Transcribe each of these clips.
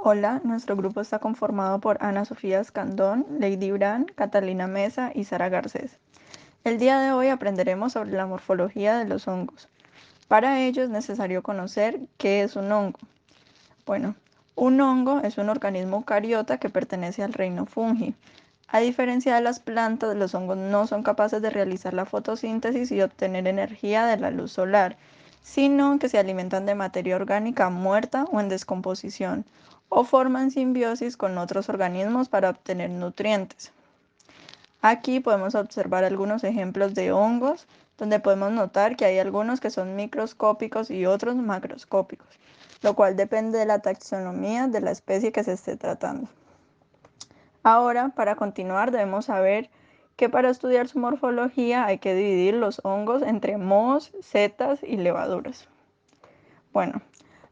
Hola, nuestro grupo está conformado por Ana Sofía Escandón, Lady Brand, Catalina Mesa y Sara Garcés. El día de hoy aprenderemos sobre la morfología de los hongos. Para ello es necesario conocer qué es un hongo. Bueno, un hongo es un organismo eucariota que pertenece al reino fungi. A diferencia de las plantas, los hongos no son capaces de realizar la fotosíntesis y obtener energía de la luz solar, sino que se alimentan de materia orgánica muerta o en descomposición, o forman simbiosis con otros organismos para obtener nutrientes. Aquí podemos observar algunos ejemplos de hongos, donde podemos notar que hay algunos que son microscópicos y otros macroscópicos, lo cual depende de la taxonomía de la especie que se esté tratando. Ahora, para continuar, debemos saber que para estudiar su morfología hay que dividir los hongos entre mohos, setas y levaduras. Bueno,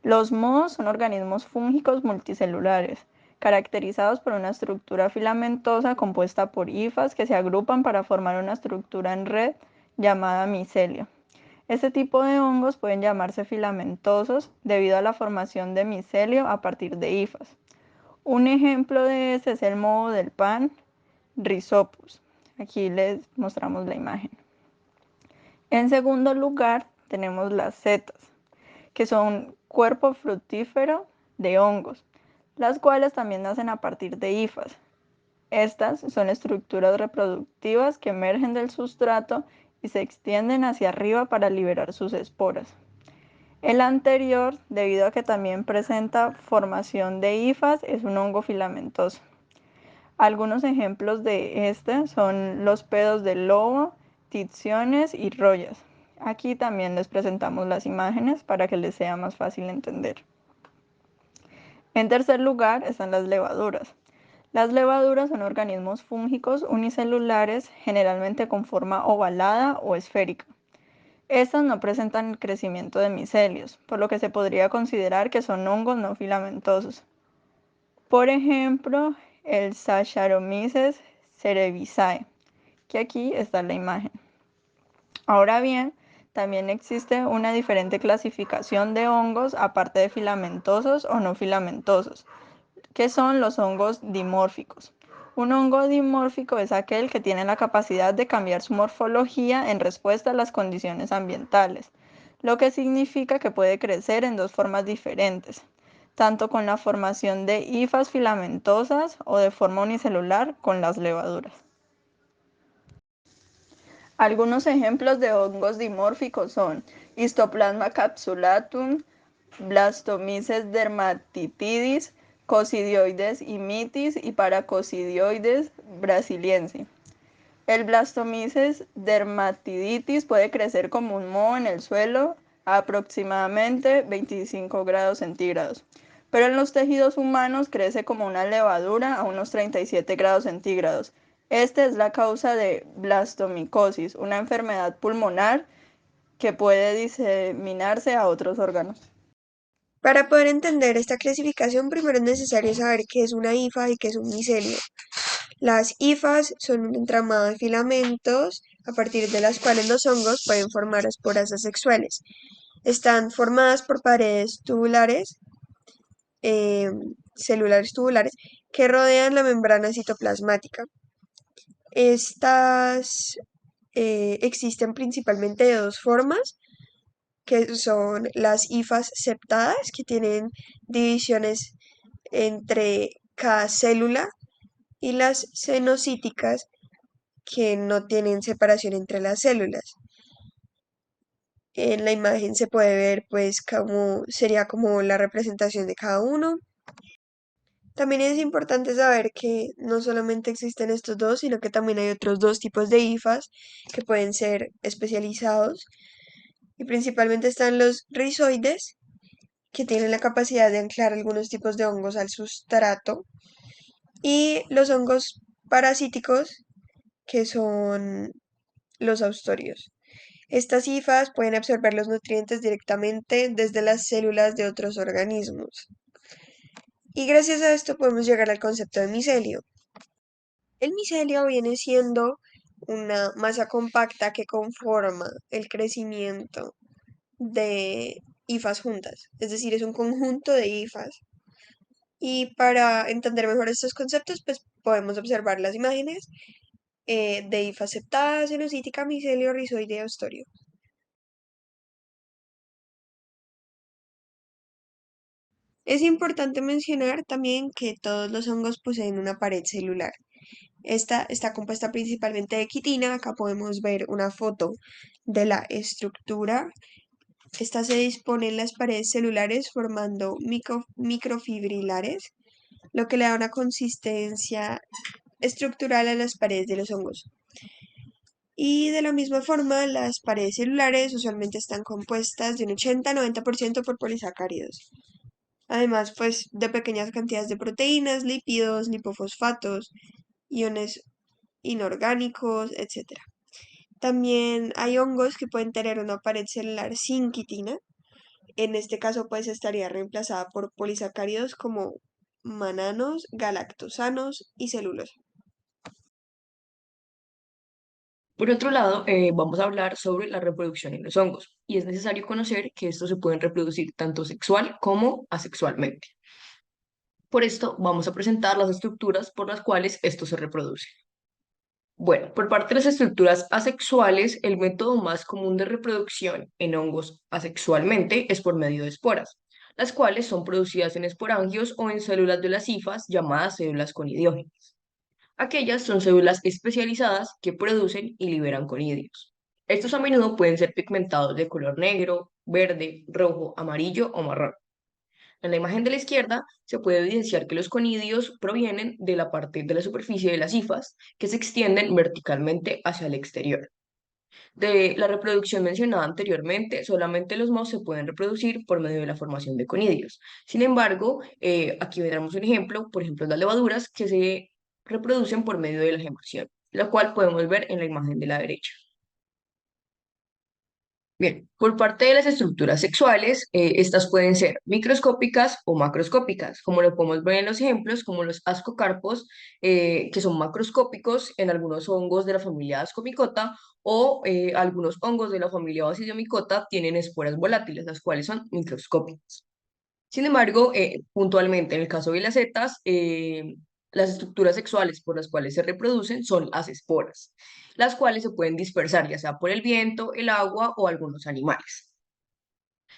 los mohos son organismos fúngicos multicelulares, caracterizados por una estructura filamentosa compuesta por hifas que se agrupan para formar una estructura en red llamada micelio. Este tipo de hongos pueden llamarse filamentosos debido a la formación de micelio a partir de hifas. Un ejemplo de este es el moho del pan, Rhizopus. Aquí les mostramos la imagen. En segundo lugar, tenemos las setas, que son cuerpo fructífero de hongos, las cuales también nacen a partir de hifas. Estas son estructuras reproductivas que emergen del sustrato y se extienden hacia arriba para liberar sus esporas. El anterior, debido a que también presenta formación de hifas, es un hongo filamentoso. Algunos ejemplos de este son los pedos del lobo, ticiones y rollas. Aquí también les presentamos las imágenes para que les sea más fácil entender. En tercer lugar están las levaduras. Las levaduras son organismos fúngicos unicelulares, generalmente con forma ovalada o esférica. Estas no presentan el crecimiento de micelios, por lo que se podría considerar que son hongos no filamentosos. Por ejemplo, el Saccharomyces cerevisiae, que aquí está la imagen. Ahora bien, también existe una diferente clasificación de hongos aparte de filamentosos o no filamentosos, que son los hongos dimórficos. Un hongo dimórfico es aquel que tiene la capacidad de cambiar su morfología en respuesta a las condiciones ambientales, lo que significa que puede crecer en dos formas diferentes, tanto con la formación de hifas filamentosas o de forma unicelular con las levaduras. Algunos ejemplos de hongos dimórficos son Histoplasma capsulatum, Blastomyces dermatitidis, Coccidioides imitis y Paracoccidioides brasiliensis. El Blastomyces dermatidis puede crecer como un moho en el suelo a aproximadamente 25 grados centígrados, pero en los tejidos humanos crece como una levadura a unos 37 grados centígrados. Esta es la causa de blastomicosis, una enfermedad pulmonar que puede diseminarse a otros órganos. Para poder entender esta clasificación, primero es necesario saber qué es una hifa y qué es un micelio. Las hifas son un entramado de filamentos a partir de las cuales los hongos pueden formar esporas asexuales. Están formadas por paredes tubulares, eh, celulares tubulares, que rodean la membrana citoplasmática. Estas existen principalmente de dos formas, que son las hifas septadas, que tienen divisiones entre cada célula, y las cenocíticas, que no tienen separación entre las células. En la imagen se puede ver pues cómo sería como la representación de cada uno. También es importante saber que no solamente existen estos dos, sino que también hay otros dos tipos de hifas que pueden ser especializados, y principalmente están los rizoides, que tienen la capacidad de anclar algunos tipos de hongos al sustrato, y los hongos parasíticos, que son los austorios. Estas hifas pueden absorber los nutrientes directamente desde las células de otros organismos. Y gracias a esto podemos llegar al concepto de micelio. El micelio viene siendo una masa compacta que conforma el crecimiento de hifas juntas, es decir, es un conjunto de hifas Y para entender mejor estos conceptos, pues podemos observar las imágenes de hifa septada, celulítica, micelio, rizoidea, ostorio. Es importante mencionar también que todos los hongos poseen una pared celular. Esta está compuesta principalmente de quitina. Acá podemos ver una foto de la estructura. Esta se dispone en las paredes celulares formando microfibrilares, lo que le da una consistencia estructural a las paredes de los hongos. Y de la misma forma, las paredes celulares usualmente están compuestas de un 80-90% por polisacáridos. Además, pues, de pequeñas cantidades de proteínas, lípidos, lipofosfatos, iones inorgánicos, etc. También hay hongos que pueden tener una pared celular sin quitina. En este caso, pues, estaría reemplazada por polisacáridos como mananos, galactosanos y celulosa. Por otro lado, vamos a hablar sobre la reproducción en los hongos y es necesario conocer que estos se pueden reproducir tanto sexual como asexualmente. Por esto, vamos a presentar las estructuras por las cuales estos se reproducen. Bueno, por parte de las estructuras asexuales, el método más común de reproducción en hongos asexualmente es por medio de esporas, las cuales son producidas en esporangios o en células de las hifas llamadas células conidiógenas. Aquellas son células especializadas que producen y liberan conidios. Estos a menudo pueden ser pigmentados de color negro, verde, rojo, amarillo o marrón. En la imagen de la izquierda se puede evidenciar que los conidios provienen de la parte de la superficie de las hifas que se extienden verticalmente hacia el exterior. De la reproducción mencionada anteriormente, solamente los mohos se pueden reproducir por medio de la formación de conidios. Sin embargo, aquí veremos un ejemplo, por ejemplo, las levaduras que se reproducen por medio de la gemación, la cual podemos ver en la imagen de la derecha. Bien, por parte de las estructuras sexuales, estas pueden ser microscópicas o macroscópicas, como lo podemos ver en los ejemplos, como los ascocarpos, que son macroscópicos en algunos hongos de la familia Ascomycota, o algunos hongos de la familia Basidiomycota tienen esporas volátiles, las cuales son microscópicas. Sin embargo, puntualmente en el caso de las setas, las estructuras sexuales por las cuales se reproducen son las esporas, las cuales se pueden dispersar ya sea por el viento, el agua o algunos animales.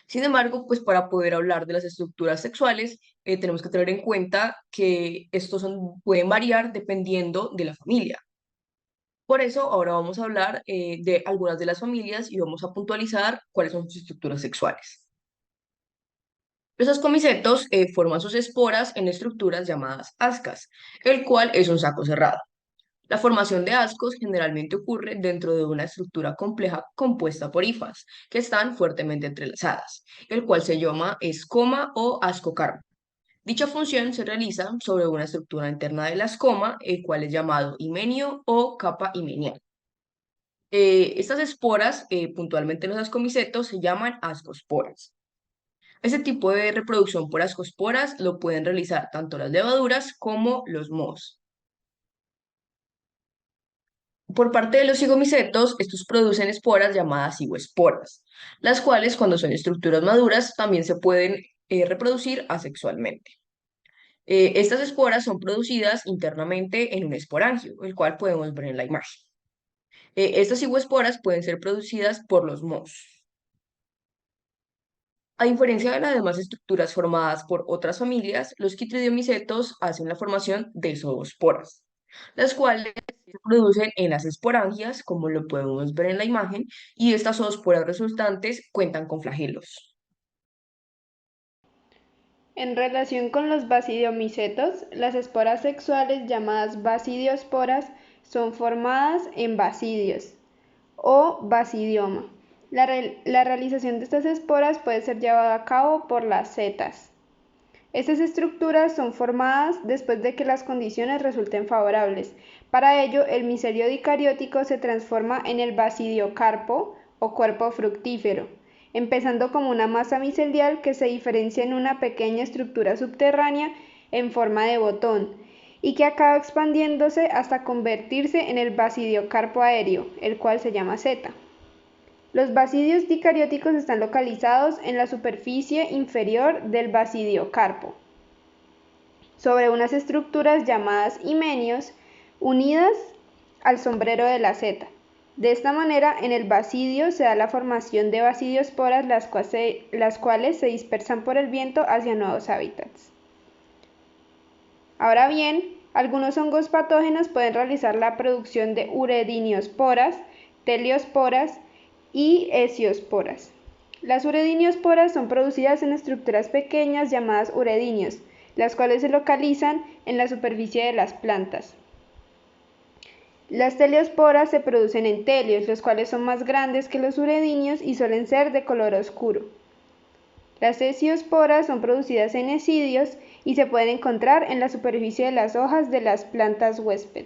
Sin embargo, pues para poder hablar de las estructuras sexuales, tenemos que tener en cuenta que pueden variar dependiendo de la familia. Por eso, ahora vamos a hablar de algunas de las familias y vamos a puntualizar cuáles son sus estructuras sexuales. Los ascomicetos forman sus esporas en estructuras llamadas ascas, el cual es un saco cerrado. La formación de ascos generalmente ocurre dentro de una estructura compleja compuesta por hifas, que están fuertemente entrelazadas, el cual se llama escoma o ascocarpo. Dicha función se realiza sobre una estructura interna de la escoma, el cual es llamado himenio o capa himenial. Estas esporas, puntualmente los ascomicetos, se llaman ascosporas. Este tipo de reproducción por ascosporas lo pueden realizar tanto las levaduras como los mohos. Por parte de los cigomicetos, estos producen esporas llamadas cigoesporas, las cuales cuando son estructuras maduras también se pueden reproducir asexualmente. Estas esporas son producidas internamente en un esporangio, el cual podemos ver en la imagen. Estas cigoesporas pueden ser producidas por los mohos. A diferencia de las demás estructuras formadas por otras familias, los quitridiomicetos hacen la formación de zoosporas, las cuales se producen en las esporangias, como lo podemos ver en la imagen, y estas zoosporas resultantes cuentan con flagelos. En relación con los basidiomicetos, las esporas sexuales llamadas basidiosporas son formadas en basidios o basidioma. La realización de estas esporas puede ser llevada a cabo por las setas. Estas estructuras son formadas después de que las condiciones resulten favorables. Para ello, el micelio dicariótico se transforma en el basidiocarpo o cuerpo fructífero, empezando como una masa micelial que se diferencia en una pequeña estructura subterránea en forma de botón y que acaba expandiéndose hasta convertirse en el basidiocarpo aéreo, el cual se llama seta. Los basidios dicarióticos están localizados en la superficie inferior del basidiocarpo. sobre unas estructuras llamadas himenios unidas al sombrero de la seta. De esta manera, en el basidio se da la formación de basidiosporas, las cuales se dispersan por el viento hacia nuevos hábitats. Ahora bien, algunos hongos patógenos pueden realizar la producción de urediniosporas, teliosporas y hesiosporas. Las urediniosporas son producidas en estructuras pequeñas llamadas uredinios, las cuales se localizan en la superficie de las plantas. Las teliosporas se producen en telios, los cuales son más grandes que los uredinios y suelen ser de color oscuro. Las hesiosporas son producidas en hesidios y se pueden encontrar en la superficie de las hojas de las plantas huésped.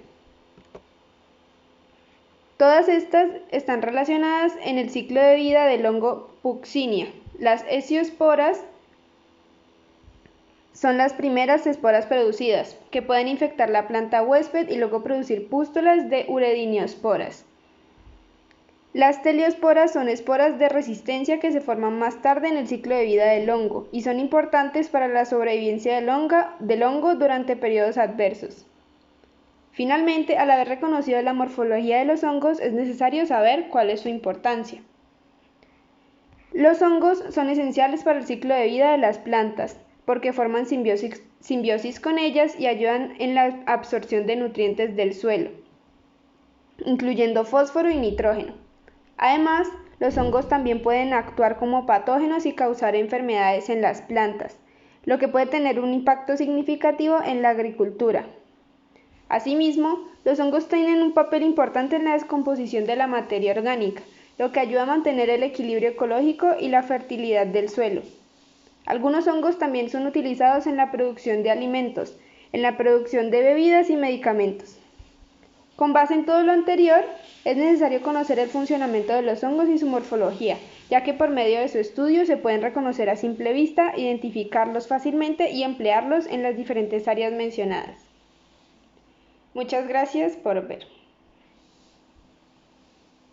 Todas estas están relacionadas en el ciclo de vida del hongo Puccinia. Las hesiosporas son las primeras esporas producidas, que pueden infectar la planta huésped y luego producir pústulas de urediniosporas. Las teliosporas son esporas de resistencia que se forman más tarde en el ciclo de vida del hongo y son importantes para la sobrevivencia del hongo durante periodos adversos. Finalmente, al haber reconocido la morfología de los hongos, es necesario saber cuál es su importancia. Los hongos son esenciales para el ciclo de vida de las plantas, porque forman simbiosis con ellas y ayudan en la absorción de nutrientes del suelo, incluyendo fósforo y nitrógeno. Además, los hongos también pueden actuar como patógenos y causar enfermedades en las plantas, lo que puede tener un impacto significativo en la agricultura. Asimismo, los hongos tienen un papel importante en la descomposición de la materia orgánica, lo que ayuda a mantener el equilibrio ecológico y la fertilidad del suelo. Algunos hongos también son utilizados en la producción de alimentos, en la producción de bebidas y medicamentos. Con base en todo lo anterior, es necesario conocer el funcionamiento de los hongos y su morfología, ya que por medio de su estudio se pueden reconocer a simple vista, identificarlos fácilmente y emplearlos en las diferentes áreas mencionadas. Muchas gracias por ver.